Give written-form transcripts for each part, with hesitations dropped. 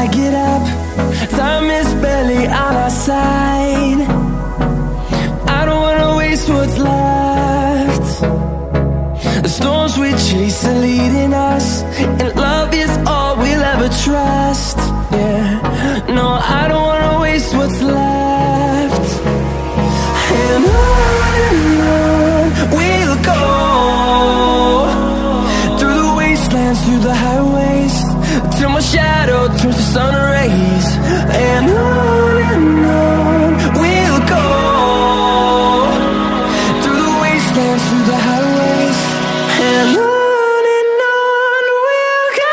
I get up. Time is barely on our side. I don't wanna waste what's left. The storms we chase are leading us, and love is all we'll ever trust. Yeah, no, I don't wanna waste what's left. And on we'll go, through the wastelands, through the highways, till my shadow turns to sun rays. And on we'll go, through the wastelands, through the highways, and on we'll go.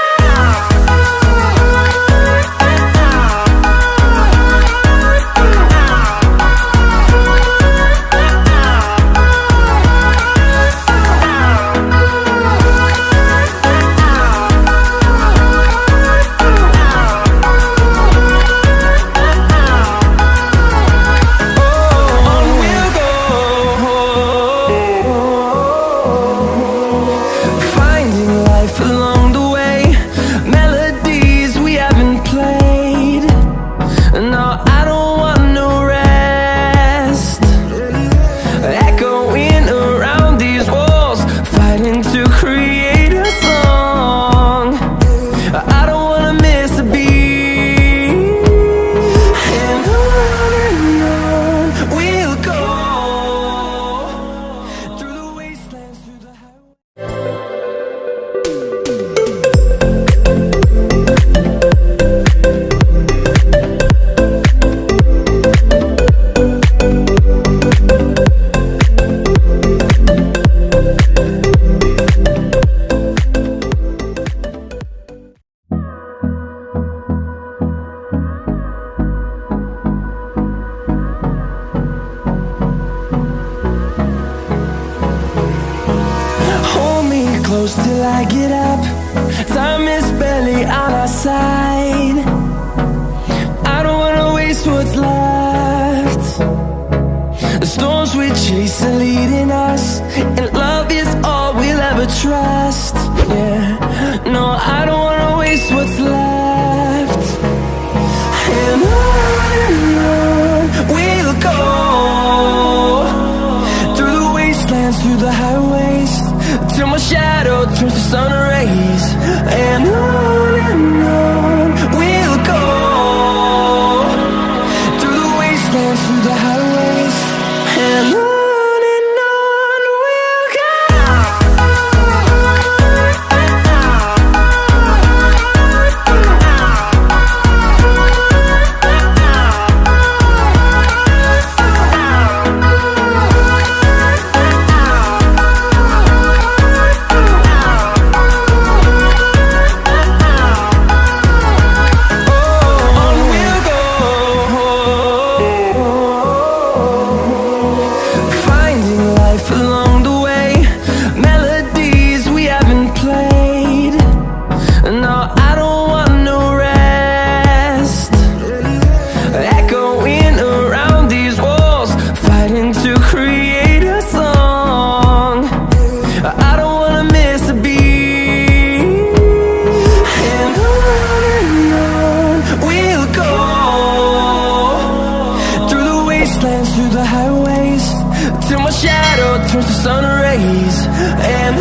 Close till I get up. Time is barely on our side. I don't wanna waste what's left. The storms we chase are leading us, and love is all we'll ever trust. Yeah, no, I don't wanna waste what's left. And on we'll go, through the wastelands, through the highways, till my shadow turns to sun rays. And on we'll go, through the wastelands, through the highways, and on we'll go. Through the highways, till my shadow turns to sun rays. And